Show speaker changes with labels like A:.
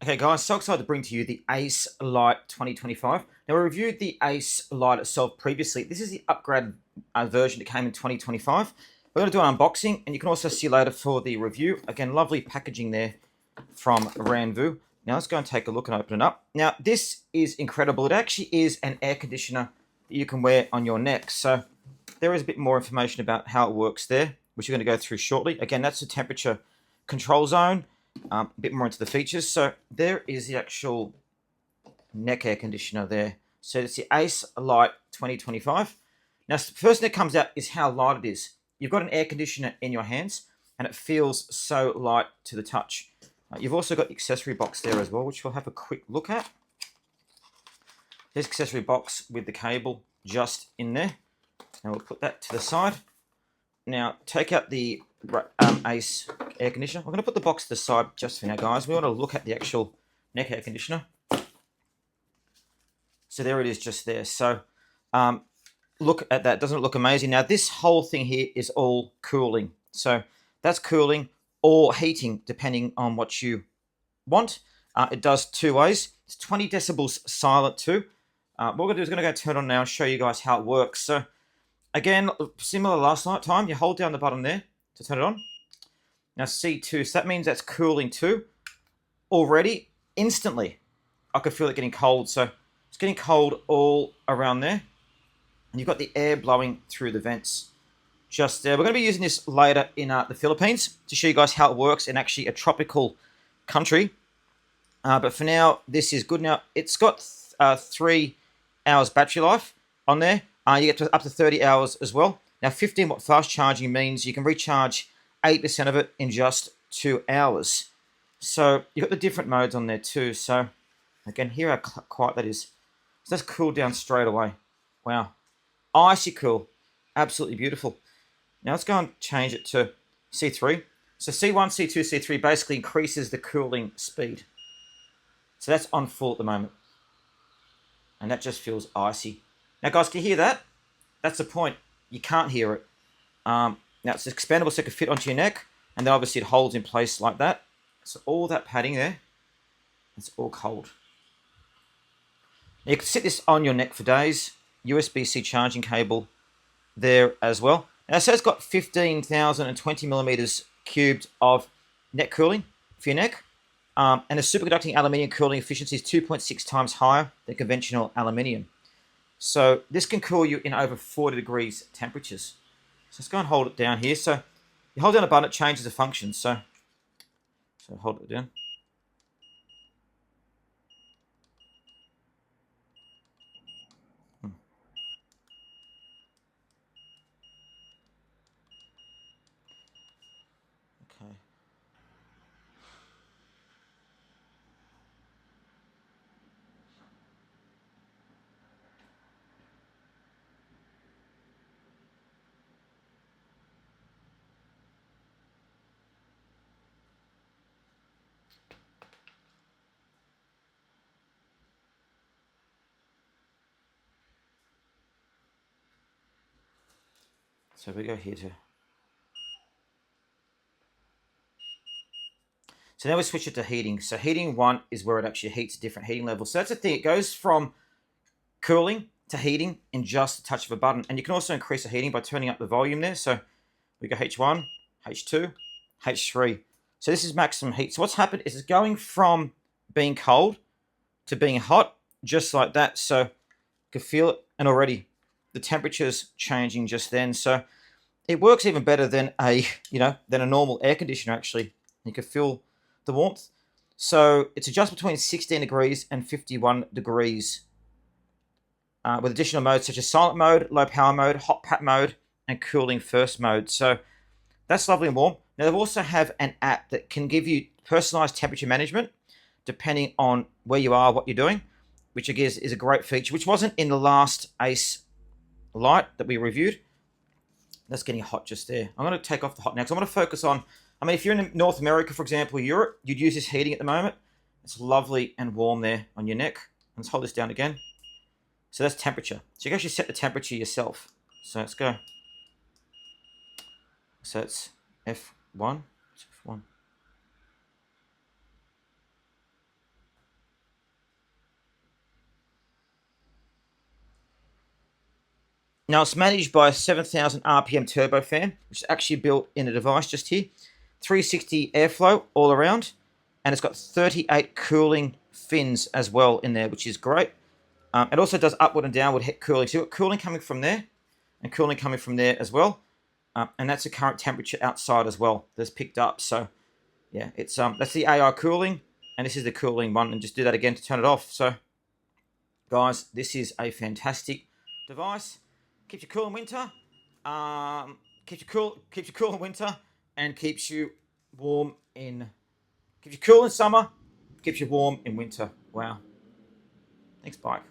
A: Okay guys, so excited to bring to you the Ace Lite 2025. Now we reviewed the Ace Lite itself previously. This is the upgraded version that came in 2025. We're going to do an unboxing and you can also see later for the review. Again, lovely packaging there from Ranvoo. Now let's go and take a look and open it up. Now this is incredible. It actually is an air conditioner that you can wear on your neck. So there is a bit more information about how it works there, which we're going to go through shortly. Again, that's the temperature control zone. A bit more into the features. So there is the actual neck air conditioner there. So it's the Ace Lite 2025. Now, the first thing that comes out is how light it is. You've got an air conditioner in your hands, and it feels so light to the touch. You've also got the accessory box there as well, which we'll have a quick look at. There's the accessory box with the cable just in there. And we'll put that to the side. Now, take out the Ace air conditioner. We're going to put the box to the side just for now, guys. We want to look at the actual neck air conditioner. So there it is just there. So look at that. Doesn't it look amazing? Now, this whole thing here is all cooling. So that's cooling or heating, depending on what you want. It does two ways. It's 20 decibels silent too. What we're going to do is going to go turn it on now and show you guys how it works. So again, similar last time, you hold down the button there to turn it on. Now C2, so that means that's cooling too. Already, instantly, I could feel it getting cold. So it's getting cold all around there. And you've got the air blowing through the vents just there. We're going to be using this later in the Philippines to show you guys how it works in actually a tropical country. But for now, this is good. Now, it's got 3 hours battery life on there. You get to up to 30 hours as well. Now, 15-watt fast charging means you can recharge 8% of it in just 2 hours. So you've got the different modes on there too. So again, hear how quiet that is. So that's cooled down straight away. Wow. Icy cool. Absolutely beautiful. Now let's go and change it to C3. So C1, C2, C3 basically increases the cooling speed. So that's on full at the moment. And that just feels icy. Now guys, can you hear that? That's the point. You can't hear it. Now it's expandable so it can fit onto your neck. And then obviously it holds in place like that. So all that padding there, it's all cold. Now you can sit this on your neck for days. USB-C charging cable there as well. Now so it's got 15,020 millimeters cubed of neck cooling for your neck. And the superconducting aluminium cooling efficiency is 2.6 times higher than conventional aluminium. So this can cool you in over 40 degrees temperatures. So let's go and hold it down here. So you hold down a button, it changes the function. So hold it down. Okay. So we go here to. So now we switch it to heating. So heating 1 is where it actually heats different heating levels. So that's the thing. It goes from cooling to heating in just a touch of a button. And you can also increase the heating by turning up the volume there. So we go H1, H2, H3. So this is maximum heat. So what's happened is it's going from being cold to being hot, just like that. So you can feel it. And already the temperature's changing just then. So it works even better than a normal air conditioner actually. You can feel the warmth. So it's adjustable between 16 degrees and 51 degrees with additional modes such as silent mode, low power mode, hot pat mode, and cooling first mode. So that's lovely and warm. Now they also have an app that can give you personalized temperature management depending on where you are, what you're doing, which again is a great feature, which wasn't in the last Ace Lite that we reviewed. That's getting hot just there. I'm going to take off the hot now because I'm going to focus on, if you're in North America, for example, Europe, you'd use this heating at the moment. It's lovely and warm there on your neck. Let's hold this down again. So that's temperature. So you can actually set the temperature yourself. So let's go. So it's F1. F1. Now it's managed by a 7,000 RPM turbofan, which is actually built in a device just here. 360 airflow all around, and it's got 38 cooling fins as well in there, which is great. It also does upward and downward heat cooling. So you've got cooling coming from there, and cooling coming from there as well. And that's the current temperature outside as well that's picked up. So yeah, it's that's the AI cooling, and this is the cooling one. And just do that again to turn it off. So guys, this is a fantastic device. Keeps you cool in winter. Keeps you cool in winter, and keeps you warm in. Keeps you cool in summer. Keeps you warm in winter. Wow. Thanks, bike.